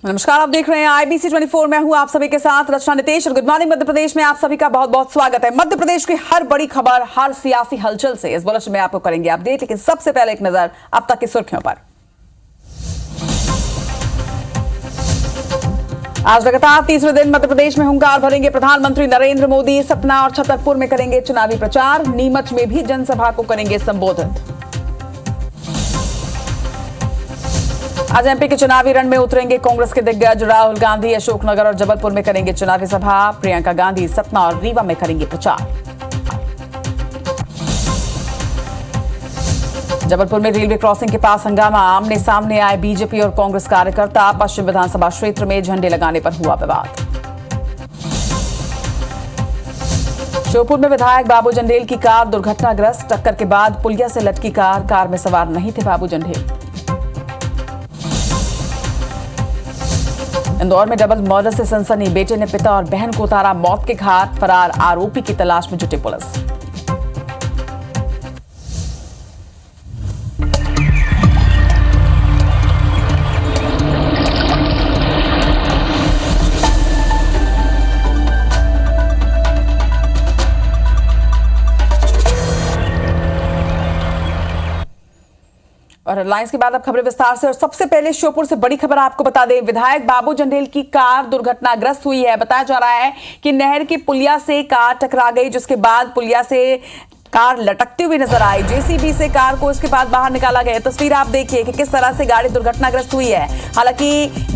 नमस्कार, आप देख रहे हैं IBC 24। मैं हूं आप सभी के साथ रचना नितेश और गुड मॉर्निंग मध्य प्रदेश में आप सभी का बहुत बहुत स्वागत है। मध्य प्रदेश की हर बड़ी खबर, हर सियासी हलचल से इस बुलेटिन में आपको करेंगे अपडेट, लेकिन सबसे पहले एक नजर अब तक की सुर्खियों पर। आज लगातार तीसरे दिन मध्य प्रदेश में हुंकार भरेंगे प्रधानमंत्री नरेंद्र मोदी। सतना और छतरपुर में करेंगे चुनावी प्रचार, नीमच में भी जनसभा को करेंगे संबोधित। आज MP के चुनावी रण में उतरेंगे कांग्रेस के दिग्गज राहुल गांधी। अशोकनगर और जबलपुर में करेंगे चुनावी सभा। प्रियंका गांधी सतना और रीवा में करेंगे प्रचार। जबलपुर में रेलवे क्रॉसिंग के पास हंगामा, आमने सामने आए बीजेपी और कांग्रेस कार्यकर्ता। पश्चिम विधानसभा क्षेत्र में झंडे लगाने पर हुआ विवाद। श्योपुर में विधायक बाबू जंडेल की कार दुर्घटनाग्रस्त, टक्कर के बाद पुलिया से लटकी कार में सवार नहीं थे बाबू जंडेल। इंदौर में डबल मर्डर से सनसनी, बेटे ने पिता और बहन को उतारा मौत के घाट। फरार आरोपी की तलाश में जुटी पुलिस। और हेडलाइंस के बाद अब खबरें विस्तार से। और सबसे पहले श्योपुर से बड़ी खबर आपको बता दें, विधायक बाबू जंडेल की कार दुर्घटनाग्रस्त हुई है। बताया जा रहा है कि नहर की पुलिया से कार टकरा गई, जिसके बाद पुलिया से कार लटकती हुई नजर आई। JCB से कार को इसके बाद बाहर निकाला गया। तस्वीर आप देखिए कि किस तरह से गाड़ी दुर्घटनाग्रस्त हुई है। हालांकि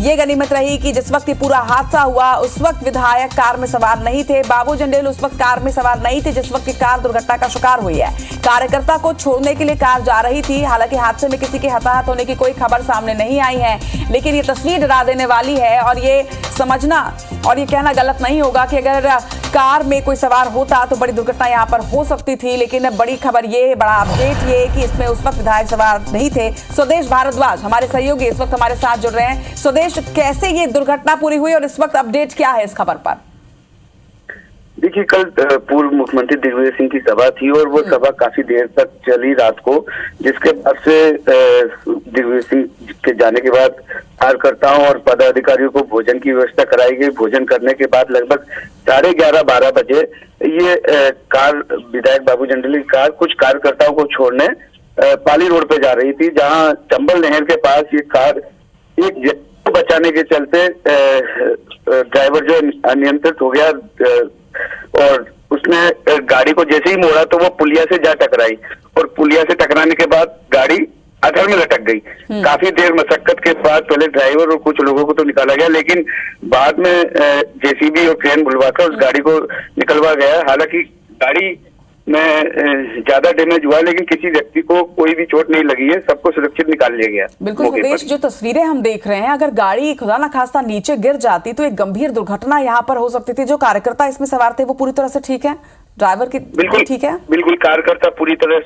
ये गनीमत रही कि जिस वक्त ये पूरा हादसा हुआ उस वक्त विधायक कार में सवार नहीं थे। बाबू जंडेल उस वक्त कार में सवार नहीं थे जिस वक्त कार दुर्घटना का शिकार हुई है। कार्यकर्ता को छोड़ने के लिए कार जा रही थी। हालांकि हादसे में किसी के हताहत होने की कोई खबर सामने नहीं आई है, लेकिन ये तस्वीर डरा देने वाली है। और ये समझना और ये कहना गलत नहीं होगा कि अगर कार में कोई सवार होता तो बड़ी दुर्घटना यहाँ पर हो सकती थी। लेकिन बड़ी खबर ये, बड़ा अपडेट ये कि इसमें उस वक्त विधायक सवार नहीं थे। स्वदेश भारद्वाज हमारे सहयोगी इस वक्त हमारे साथ जुड़ रहे हैं। स्वदेश, कैसे ये दुर्घटना पूरी हुई और इस वक्त अपडेट क्या है इस खबर पर? देखिए, कल पूर्व मुख्यमंत्री दिग्विजय सिंह की सभा थी और वो सभा काफी देर तक चली रात को, जिसके बाद से दिग्विजय सिंह के जाने के बाद कार्यकर्ताओं और पदाधिकारियों को भोजन की व्यवस्था कराई गई। भोजन करने के बाद लगभग 11:30-12 बजे ये कार, विधायक बाबू जंडेल की कार कुछ कार्यकर्ताओं को छोड़ने पाली रोड पे जा रही थी, जहां चंबल नहर के पास ये कार एक को बचाने के चलते ड्राइवर जो अनियंत्रित हो गया और उसने गाड़ी को जैसे ही मोड़ा तो वो पुलिया से जा टकराई और पुलिया से टकराने के बाद गाड़ी अधर में लटक गई। काफी देर मशक्कत के बाद पहले ड्राइवर और कुछ लोगों को तो निकाला गया, लेकिन बाद में JCB और क्रेन बुलवाकर उस गाड़ी को निकलवा गया। हालांकि गाड़ी में ज्यादा डैमेज हुआ, लेकिन किसी व्यक्ति को कोई भी चोट नहीं लगी है। सबको सुरक्षित निकाल लिया गया। बिल्कुल स्वदेश, जो तस्वीरें हम देख रहे हैं, अगर गाड़ी खुदा ना खास्ता नीचे गिर जाती तो एक गंभीर दुर्घटना यहाँ पर हो सकती थी। जो कार्यकर्ता इसमें सवार थे वो पूरी तरह से ठीक है? ड्राइवर की बिल्कुल ठीक है? बिल्कुल, कार्यकर्ता पूरी तरह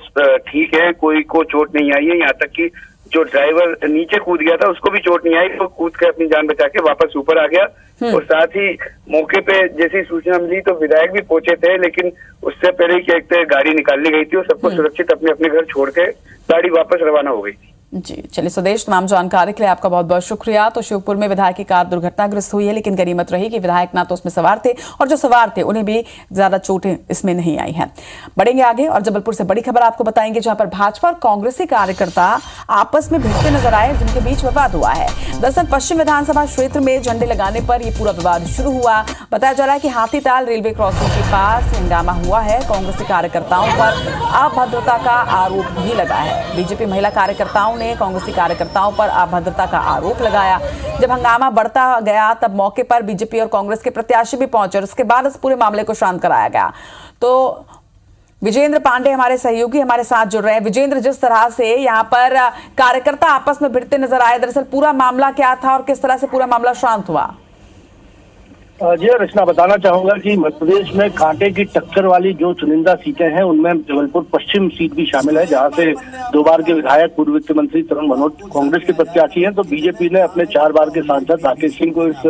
ठीक है, कोई को चोट नहीं आई है। यहाँ तक कि जो ड्राइवर नीचे कूद गया था उसको भी चोट नहीं आई, वो कूद के अपनी जान बचा के वापस ऊपर आ गया। और साथ ही मौके पे जैसी सूचना मिली तो विधायक भी पहुंचे थे, लेकिन उससे पहले ही गाड़ी निकाल ली गई थी और सबको सुरक्षित अपने अपने घर छोड़ के गाड़ी वापस रवाना हो गई थी। जी चलिए स्वदेश, तमाम जानकारी के लिए आपका बहुत बहुत शुक्रिया। तो श्योपुर में विधायक की कार दुर्घटनाग्रस्त हुई है, लेकिन गनीमत रही कि विधायक ना तो उसमें सवार थे और जो सवार थे उन्हें भी ज्यादा चोटें इसमें नहीं आई हैं। बढ़ेंगे आगे और जबलपुर से बड़ी खबर आपको बताएंगे, जहां पर भाजपा और कांग्रेसी कार्यकर्ता आपस में भिड़ते नजर आए, जिनके बीच विवाद हुआ है। दरअसल पश्चिम विधानसभा क्षेत्र में झंडे लगाने पर यह पूरा विवाद शुरू हुआ। बताया जा रहा है कि हाथीताल रेलवे क्रॉसिंग के पास हंगामा हुआ है। कांग्रेसी कार्यकर्ताओं पर अभद्रता का आरोप भी लगा है। बीजेपी महिला कार्यकर्ताओं ने कांग्रेसी कार्यकर्ताओं पर अभद्रता का आरोप लगाया। जब हंगामा बढ़ता गया तब मौके पर बीजेपी और कांग्रेस के प्रत्याशी भी पहुंचे और उसके बाद इस पूरे मामले को शांत कराया गया। तो विजेंद्र पांडे हमारे सहयोगी हमारे साथ जुड़ रहे हैं। विजेंद्र, जिस तरह से यहाँ पर कार्यकर्ता आपस में भिड़ते नजर आए, दरअसल पूरा मामला क्या था और किस तरह से पूरा मामला शांत हुआ? जी रचना, बताना चाहूंगा कि मध्य प्रदेश में कांटे की टक्कर वाली जो चुनिंदा सीटें हैं उनमें जबलपुर पश्चिम सीट भी शामिल है, जहां से 2 बार के विधायक पूर्व वित्त मंत्री तरुण भनोट कांग्रेस के प्रत्याशी हैं। तो बीजेपी ने अपने 4 बार के सांसद राकेश सिंह को इस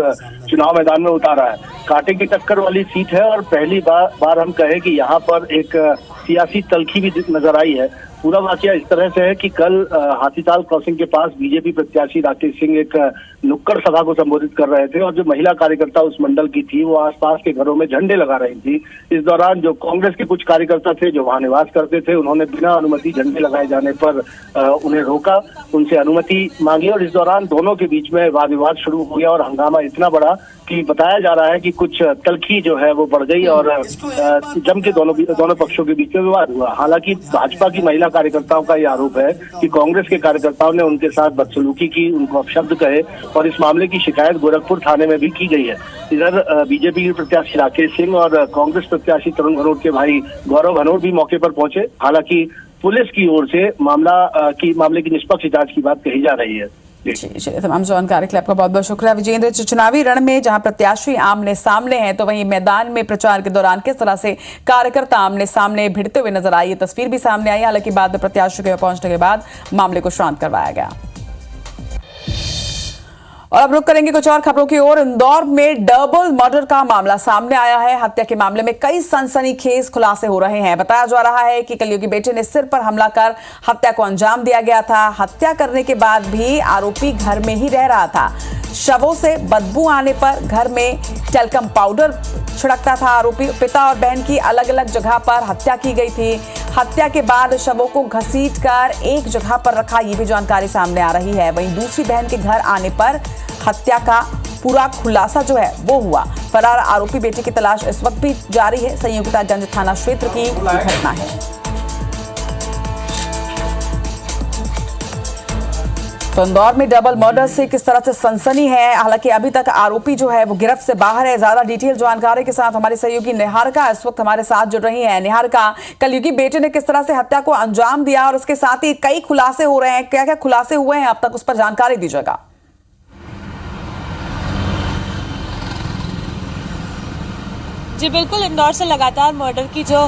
चुनाव मैदान में उतारा है। कांटे की टक्कर वाली सीट है और पहली बार हम कहें कि यहाँ पर एक सियासी तलखी भी नजर आई है। पूरा वाकया इस तरह से है कि कल हाथीताल क्रॉसिंग के पास बीजेपी प्रत्याशी राकेश सिंह एक नुक्कड़ सभा को संबोधित कर रहे थे और जो महिला कार्यकर्ता उस मंडल की थी वो आसपास के घरों में झंडे लगा रही थी। इस दौरान जो कांग्रेस के कुछ कार्यकर्ता थे जो वहां निवास करते थे, उन्होंने बिना अनुमति झंडे लगाए जाने पर उन्हें रोका, उनसे अनुमति मांगी और इस दौरान दोनों के बीच में वाद विवाद शुरू हो गया और हंगामा इतना बड़ा कि बताया जा रहा है कि कुछ तलखी जो है वो बढ़ गई और जम के दोनों पक्षों के बीच में विवाद हुआ। हालांकि भाजपा की महिला कार्यकर्ताओं का ये आरोप है कि कांग्रेस के कार्यकर्ताओं ने उनके साथ बदसलूकी की, उनको अपशब्द कहे और इस मामले की शिकायत गोरखपुर थाने में भी की गई है। इधर बीजेपी के प्रत्याशी राकेश सिंह और कांग्रेस प्रत्याशी तरुण भनोट के भाई गौरव भनोट भी मौके पर पहुंचे। हालांकि पुलिस की ओर से मामले की निष्पक्ष जांच की बात कही जा रही है। चलिए, तमाम जानकारी के लिए आपका बहुत बहुत शुक्रिया विजेंद्र। चुनावी रण में जहां प्रत्याशी आमने सामने हैं तो वहीं मैदान में प्रचार के दौरान किस तरह से कार्यकर्ता आमने सामने भिड़ते हुए नजर आए, ये तस्वीर भी सामने आई। हालांकि बाद में प्रत्याशी के पहुंचने के बाद मामले को शांत करवाया गया। और अब रुक करेंगे कुछ और खबरों की ओर। इंदौर में डबल मर्डर का मामला सामने आया है। हत्या के मामले में कई सनसनीखेज खुलासे हो रहे हैं। बताया जा रहा है कि कलियुगी बेटे ने सिर पर हमला कर हत्या को अंजाम दिया गया था। हत्या करने के बाद भी आरोपी घर में ही रह रहा था। शवों से बदबू आने पर घर में टेल्कम पाउडर छिड़कता था आरोपी। पिता और बहन की अलग अलग जगह पर हत्या की गई थी। हत्या के बाद शवों को घसीटकर एक जगह पर रखा, ये भी जानकारी सामने आ रही है। वहीं दूसरी बहन के घर आने पर हत्या का पूरा खुलासा जो है वो हुआ। फरार आरोपी बेटे की तलाश इस वक्त भी जारी है। संयुक्तागंज थाना क्षेत्र की घटना है। तो इंदौर में डबल मर्डर से किस तरह से सनसनी है। हालांकि अभी तक आरोपी जो है वो गिरफ्त से बाहर है। ज्यादा डिटेल जानकारी के साथ हमारी सहयोगी निहारिका इस वक्त हमारे साथ जुड़ रही है। निहारिका, कलियुगी बेटे ने किस तरह से हत्या को अंजाम दिया और उसके साथ ही कई खुलासे हो रहे हैं, क्या क्या खुलासे हुए हैं अब तक, उस पर जानकारी दीजिएगा। जी बिल्कुल, इंदौर से लगातार मर्डर की जो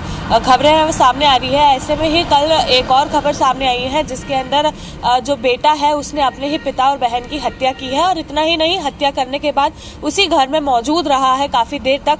खबरें हैं वो सामने आ रही है। ऐसे में ही कल एक और खबर सामने आई है जिसके अंदर जो बेटा है उसने अपने ही पिता और बहन की हत्या की है। और इतना ही नहीं, हत्या करने के बाद उसी घर में मौजूद रहा है काफ़ी देर तक।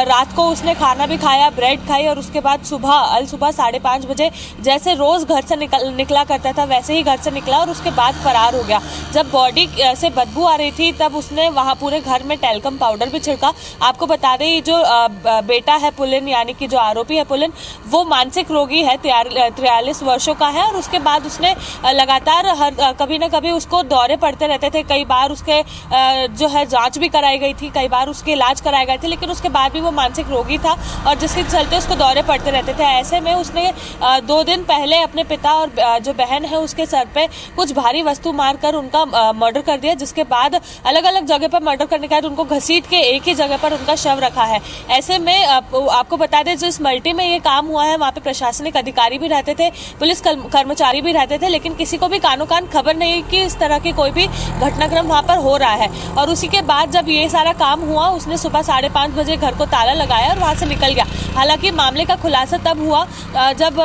रात को उसने खाना भी खाया, ब्रेड खाई और उसके बाद सुबह 5:30 बजे जैसे रोज़ घर से निकला करता था वैसे ही घर से निकला और उसके बाद फरार हो गया। जब बॉडी से बदबू आ रही थी तब उसने वहाँ पूरे घर में टेल्कम पाउडर भी छिड़का। आपको बता दें, जो बेटा है पुलिन, यानी कि जो आरोपी है पुलिन, वो मानसिक रोगी है, 43 वर्षों का है। और उसके बाद उसने लगातार कभी ना कभी उसको दौरे पड़ते रहते थे। कई बार उसके जो है जांच भी कराई गई थी, कई बार उसके इलाज कराए गए थे, लेकिन उसके बाद भी वो मानसिक रोगी था और जिसके चलते उसको दौरे पड़ते रहते थे। ऐसे में उसने 2 दिन पहले अपने पिता और जो बहन है उसके सर पे कुछ भारी वस्तु मारकर उनका मर्डर कर दिया, जिसके बाद अलग अलग जगह पर मर्डर करने के बाद उनको घसीट के एक ही जगह पर उनका शव रखा है। ऐसे में आपको बता दें, जिस मल्टी में ये काम हुआ है वहाँ पे प्रशासनिक अधिकारी भी रहते थे, पुलिस कर्मचारी भी रहते थे, लेकिन किसी को भी कानो कान खबर नहीं कि इस तरह की कोई भी घटनाक्रम वहाँ पर हो रहा है। और उसी के बाद जब ये सारा काम हुआ, उसने सुबह 5:30 बजे घर को ताला लगाया और वहाँ से निकल गया। हालांकि मामले का खुलासा तब हुआ जब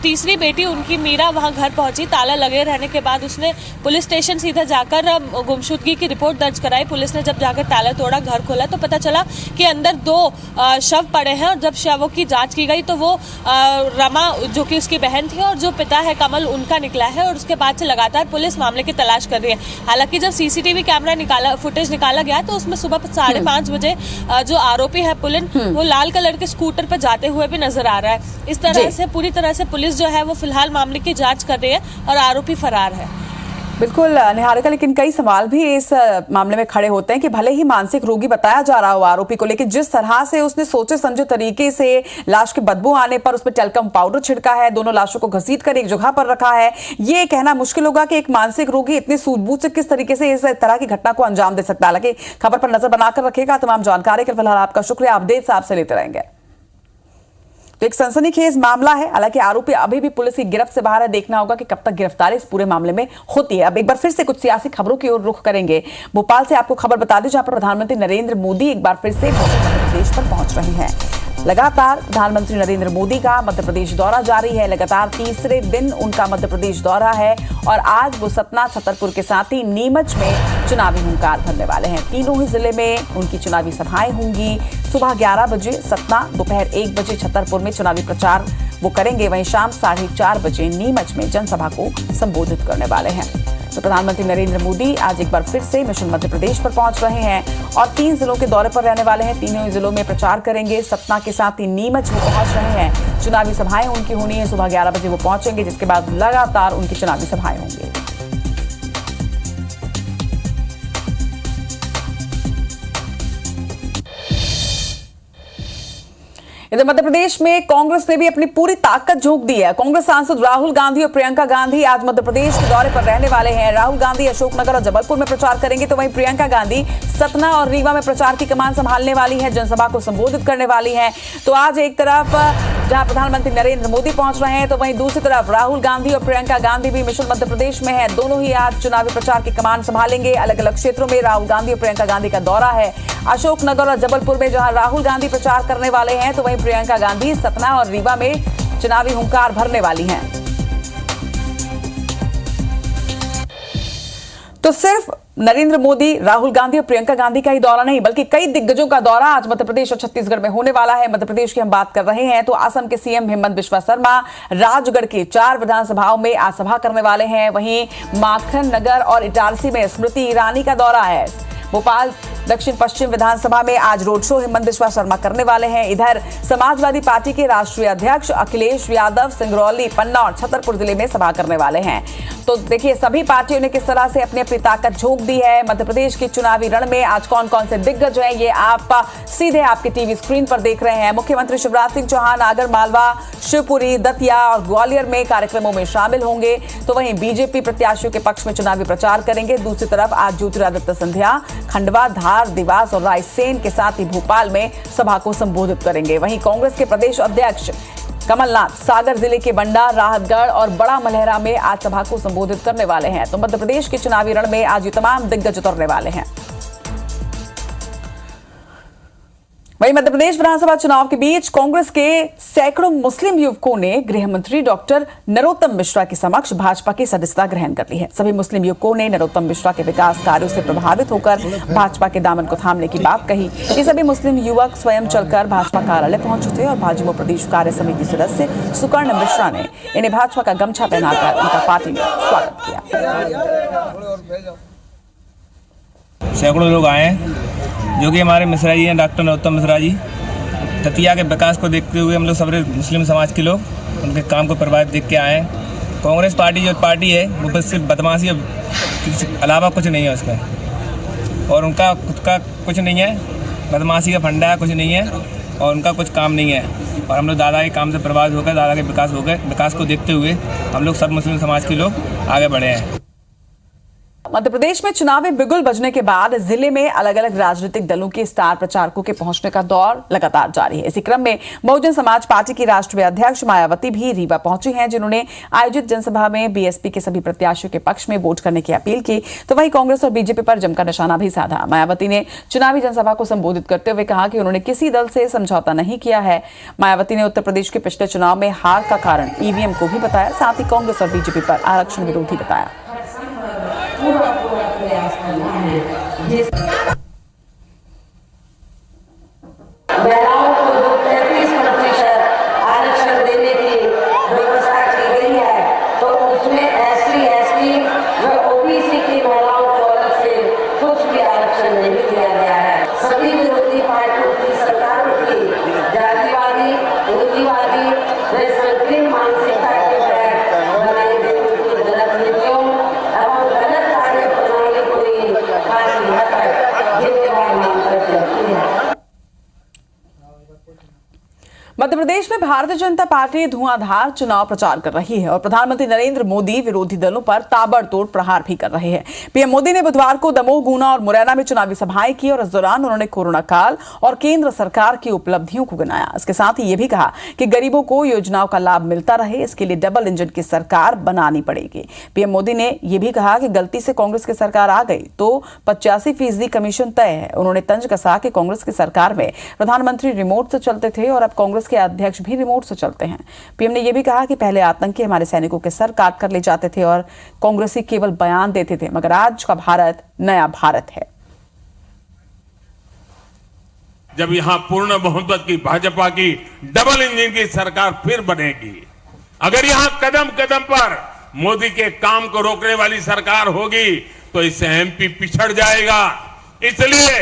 तीसरी बेटी उनकी मीरा वहाँ घर पहुंची। ताला लगे रहने के बाद उसने पुलिस स्टेशन सीधा जाकर गुमशुदगी की रिपोर्ट दर्ज कराई। पुलिस ने जब जाकर ताला तोड़ा, घर खोला तो पता चला कि अंदर 2 शव पड़े हैं। और जब शवों की जांच की गई तो वो रमा, जो कि उसकी बहन थी, और जो पिता है कमल, उनका निकला है। और उसके बाद से लगातार पुलिस मामले की तलाश कर रही है। हालांकि जब सीसीटीवी कैमरा फुटेज निकाला गया तो उसमें सुबह 5:30 बजे जो आरोपी है पुलिन, वो लाल कलर के स्कूटर पर जाते हुए भी नजर आ रहा है। इस तरह से पूरी तरह से पुलिस जो है वो फिलहाल मामले की जांच कर रही है और आरोपी फरार है। बिल्कुल निहारिका, लेकिन कई सवाल भी इस मामले में खड़े होते हैं कि भले ही मानसिक रोगी बताया जा रहा हो आरोपी को, लेकिन जिस तरह से उसने सोचे समझे तरीके से लाश की बदबू आने पर उस पर टेल्कम पाउडर छिड़का है, दोनों लाशों को घसीट कर एक जगह पर रखा है, ये कहना मुश्किल होगा कि एक मानसिक रोगी इतनी सूझबूझ से किस तरीके से इस तरह की घटना को अंजाम दे सकता है। हालांकि खबर पर नजर बनाकर रखेगा। तमाम जानकारी के फिलहाल आपका शुक्रिया, अपडेट्स आपसे लेते रहेंगे। तो एक सनसनीखेज मामला है। हालांकि आरोपी अभी भी पुलिस की गिरफ्त से बाहर है। देखना होगा कि कब तक गिरफ्तारी इस पूरे मामले में होती है। अब एक बार फिर से कुछ सियासी खबरों की ओर रुख करेंगे। भोपाल से आपको खबर बता दें, जहां पर प्रधानमंत्री नरेंद्र मोदी एक बार फिर से मध्य प्रदेश पर पहुंच रहे हैं। लगातार प्रधानमंत्री नरेंद्र मोदी का मध्य प्रदेश दौरा जारी है। लगातार तीसरे दिन उनका मध्य प्रदेश दौरा है और आज वो सतना, छतरपुर के साथ ही नीमच में चुनावी हुंकार भरने वाले हैं। तीनों ही जिले में उनकी चुनावी सभाएं होंगी। सुबह 11 बजे सतना, दोपहर 1 बजे छतरपुर में चुनावी प्रचार वो करेंगे। वहीं शाम 4:30 बजे नीमच में जनसभा को संबोधित करने वाले हैं। तो प्रधानमंत्री नरेंद्र मोदी आज एक बार फिर से मिशन मध्य प्रदेश पर पहुंच रहे हैं और 3 जिलों के दौरे पर रहने वाले हैं। तीनों जिलों में प्रचार करेंगे। सतना के साथ ही नीमच में पहुंच रहे हैं। चुनावी सभाएं उनकी होनी है। सुबह 11 बजे वो पहुंचेंगे, जिसके बाद लगातार उनकी चुनावी सभाएं होंगी। इधर मध्य प्रदेश में कांग्रेस ने भी अपनी पूरी ताकत झोंक दी है। कांग्रेस सांसद राहुल गांधी और प्रियंका गांधी आज मध्य प्रदेश के दौरे पर रहने वाले हैं। राहुल गांधी अशोकनगर और जबलपुर में प्रचार करेंगे, तो वहीं प्रियंका गांधी सतना और रीवा में प्रचार की कमान संभालने वाली हैं, जनसभा को संबोधित करने वाली हैं। तो आज एक तरफ जहां प्रधानमंत्री नरेंद्र मोदी पहुंच रहे हैं, तो वहीं दूसरी तरफ राहुल गांधी और प्रियंका गांधी भी मिशन मध्य प्रदेश में है। दोनों ही आज चुनावी प्रचार की कमान संभालेंगे। अलग अलग क्षेत्रों में राहुल गांधी और प्रियंका गांधी का दौरा है। अशोकनगर और जबलपुर में जहां राहुल गांधी प्रचार करने वाले हैं, तो वहीं प्रियंका गांधी सतना और रीवा में चुनावी हुंकार भरने वाली हैं। तो सिर्फ नरेंद्र मोदी, राहुल गांधी और प्रियंका गांधी का ही दौरा नहीं, बल्कि कई दिग्गजों का दौरा आज मध्य प्रदेश और छत्तीसगढ़ में होने वाला है। मध्य प्रदेश की हम बात कर रहे हैं तो असम के सीएम हेमंत बिस्वा शर्मा राजगढ़ के 4 विधानसभाओं में आज सभा करने वाले हैं। वहीं माखन नगर और इटारसी में स्मृति ईरानी का दौरा है। भोपाल दक्षिण पश्चिम विधानसभा में आज रोड शो हेमंत बिस्वा शर्मा करने वाले हैं। इधर समाजवादी पार्टी के राष्ट्रीय अध्यक्ष अखिलेश यादव सिंगरौली, पन्ना और छतरपुर जिले में सभा करने वाले हैं। तो देखिए सभी पार्टियों ने किस तरह से अपनी अपनी ताकत झोंक दी है। मध्य प्रदेश के चुनावी रण में आज कौन कौन से दिग्गज हैं, ये आप सीधे आपके टीवी स्क्रीन पर देख रहे हैं। मुख्यमंत्री शिवराज सिंह चौहान आगर मालवा, शिवपुरी, दतिया और ग्वालियर में कार्यक्रमों में शामिल होंगे। तो वहीं बीजेपी प्रत्याशियों के पक्ष में चुनावी प्रचार करेंगे। दूसरी तरफ आज ज्योतिरादित्य सिंधिया खंडवा, धार, देवास और रायसेन के साथ ही भोपाल में सभा को संबोधित करेंगे। वहीं कांग्रेस के प्रदेश अध्यक्ष कमलनाथ सागर जिले के बंडा, राहतगढ़ और बड़ा मलहरा में आज सभा को संबोधित करने वाले हैं। तो मध्य प्रदेश के चुनावी रण में आज ये तमाम दिग्गज उतरने वाले हैं। वहीं मध्य प्रदेश विधानसभा चुनाव के बीच कांग्रेस के सैकड़ों मुस्लिम युवकों ने गृह मंत्री डॉक्टर नरोत्तम मिश्रा के समक्ष भाजपा की सदस्यता ग्रहण कर ली है। सभी मुस्लिम युवकों ने नरोत्तम मिश्रा के विकास कार्यों से प्रभावित होकर भाजपा के दामन को थामने की बात कही। ये सभी मुस्लिम युवक स्वयं चलकर भाजपा कार्यालय पहुंचे थे और भाजपा प्रदेश कार्य समिति सदस्य सुकर्ण मिश्रा ने इन्हें भाजपा का गमछा पहनाकर उनका पार्टी में स्वागत किया। सैकड़ों लोग आए जो कि हमारे मिश्रा जी हैं, डॉक्टर नरोत्तम मिश्रा जी। दतिया के विकास को देखते हुए हम लोग सारे मुस्लिम समाज के लोग उनके काम को प्रभावित देख के आए हैं। कांग्रेस पार्टी जो पार्टी है वो बस सिर्फ बदमाशी के अलावा कुछ नहीं है उसमें, और उनका खुद का कुछ नहीं है, बदमाशी का फंडा है, कुछ नहीं है और उनका कुछ काम नहीं है। और हम लोग दादा के काम से प्रभावित होकर, दादा के विकास को देखते हुए हम लोग सब मुस्लिम समाज के लोग आगे बढ़े हैं। मध्य प्रदेश में चुनावी बिगुल बजने के बाद जिले में अलग अलग राजनीतिक दलों के स्टार प्रचारकों के पहुंचने का दौर लगातार जारी है। इसी क्रम में बहुजन समाज पार्टी की राष्ट्रीय अध्यक्ष मायावती भी रीवा पहुंची हैं, जिन्होंने आयोजित जनसभा में बीएसपी के सभी प्रत्याशियों के पक्ष में वोट करने की अपील की। तो वहीं कांग्रेस और बीजेपी पर जमकर निशाना भी साधा। मायावती ने चुनावी जनसभा को संबोधित करते हुए कहा कि उन्होंने किसी दल से समझौता नहीं किया है। मायावती ने उत्तर प्रदेश के पिछले चुनाव में हार का कारण ईवीएम को भी बताया, साथ ही कांग्रेस और बीजेपी पर आरक्षण विरोधी बताया। पूरा प्रयास करना है। महिलाओं को जो 33% आरक्षण देने की व्यवस्था की गई है, तो उसमें SC, ST व OBC की महिलाओं को अलग से कुछ भी आरक्षण नहीं दिया गया है। सभी विरोधी पार्टियों की सरकारों की जातिवादी, पूंजीवादी व संकीर्ण मानसिकता के तहत बनाई गई गलत नीतियों एवं गलत कार्य प्रणाली को ही काफी हद तक जिम्मेदार मानकर चलती है। मध्य प्रदेश में भारतीय जनता पार्टी धुआंधार चुनाव प्रचार कर रही है और प्रधानमंत्री नरेंद्र मोदी विरोधी दलों पर ताबड़तोड़ प्रहार भी कर रहे हैं। पीएम मोदी ने बुधवार को दमोह, गुना और मुरैना में चुनावी सभाएं की और इस दौरान उन्होंने कोरोना काल और केंद्र सरकार की उपलब्धियों को गिनाया। इसके साथ ही ये भी कहा कि गरीबों को योजनाओं का लाभ मिलता रहे, इसके लिए डबल इंजन की सरकार बनानी पड़ेगी। पीएम मोदी ने यह भी कहा कि गलती से कांग्रेस की सरकार आ गई तो 85% कमीशन तय है। उन्होंने तंज कसा कि कांग्रेस की सरकार में प्रधानमंत्री रिमोट से चलते थे और अब कांग्रेस के अध्यक्ष भी रिमोट से चलते हैं। पीएम ने यह भी कहा कि पहले आतंकी हमारे सैनिकों के सर काट कर ले जाते थे और कांग्रेसी केवल बयान देते थे, मगर आज का भारत नया भारत है। जब यहां पूर्ण बहुमत की भाजपा की डबल इंजन की सरकार फिर बनेगी। अगर यहां कदम कदम पर मोदी के काम को रोकने वाली सरकार होगी तो इससे एमपी पिछड़ जाएगा। इसलिए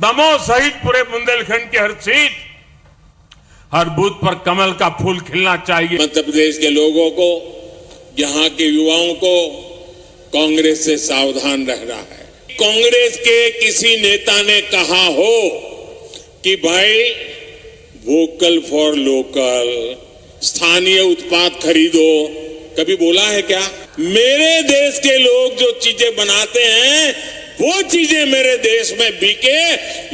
दमोह सहित पूरे बुंदेलखंड की हर सीट, हर बूथ पर कमल का फूल खिलना चाहिए। मध्य प्रदेश के लोगों को, यहाँ के युवाओं को कांग्रेस से सावधान रहना है। कांग्रेस के किसी नेता ने कहा हो कि भाई वोकल फॉर लोकल, स्थानीय उत्पाद खरीदो, कभी बोला है क्या? मेरे देश के लोग जो चीजें बनाते हैं वो चीजें मेरे देश में बिके,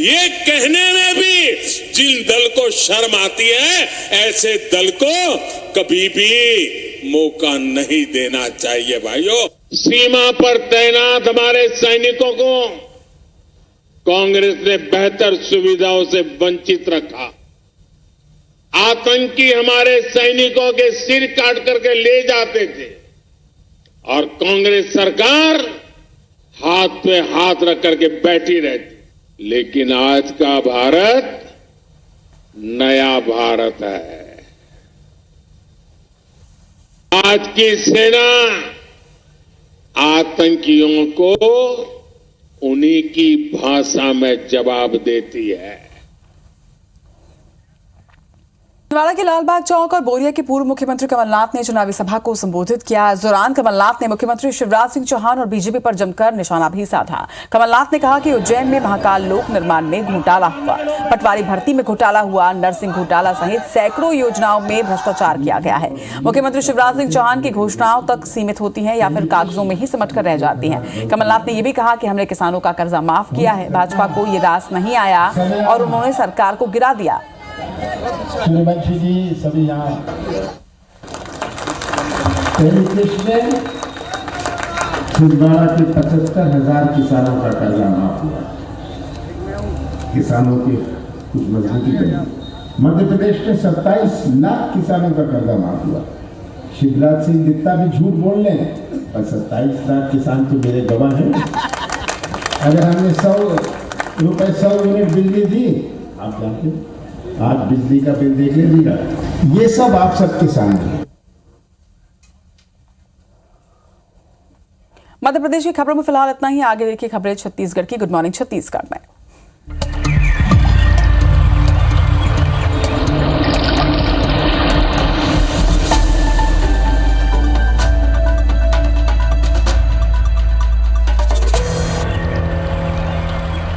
ये कहने में भी जिन दल को शर्म आती है, ऐसे दल को कभी भी मौका नहीं देना चाहिए। भाइयों, सीमा पर तैनात हमारे सैनिकों को कांग्रेस ने बेहतर सुविधाओं से वंचित रखा। आतंकी हमारे सैनिकों के सिर काट करके ले जाते थे और कांग्रेस सरकार हाथ पे हाथ रख करके बैठी रहती। लेकिन आज का भारत नया भारत है। आज की सेना आतंकियों को उन्हीं की भाषा में जवाब देती है। छिंदवाड़ा के लालबाग चौक और बोरिया के पूर्व मुख्यमंत्री कमलनाथ ने चुनावी सभा को संबोधित किया। इस दौरान कमलनाथ ने मुख्यमंत्री शिवराज सिंह चौहान और बीजेपी पर जमकर निशाना भी साधा। कमलनाथ ने कहा कि उज्जैन में महाकाल लोक निर्माण में घोटाला हुआ, पटवारी भर्ती में घोटाला हुआ, नर्सिंग घोटाला सहित सैकड़ों योजनाओं में भ्रष्टाचार किया गया है। मुख्यमंत्री शिवराज सिंह चौहान की घोषणाओं तक सीमित होती हैं या फिर कागजों में ही सिमट कर रह जाती हैं। कमलनाथ ने यह भी कहा कि हमने किसानों का कर्जा माफ किया है। भाजपा को ये रास नहीं आया और उन्होंने सरकार को गिरा दिया। सूर्यवंशी जी सभी यहाँ पहली किस्त में छिंदवाड़ा के 75,000 किसानों का कर्जा माफ हुआ। किसानों की कुछ मजबूती बनी। मध्य प्रदेश में 27 लाख किसानों का कर्जा माफ हुआ। शिवराज सिंह जितना भी झूठ बोल लें, पर 27 लाख किसान तो मेरे गवाह हैं। अगर हमने 100 रुपए 100 यूनिट बिजली दी, आप जानते हैं आज बिजली का बिल देख लीजिएगा। ये सब आप सबके सामने। मध्य प्रदेश की खबरों में फिलहाल इतना ही। आगे देखिए खबरें छत्तीसगढ़ की। गुड मॉर्निंग छत्तीसगढ़ में।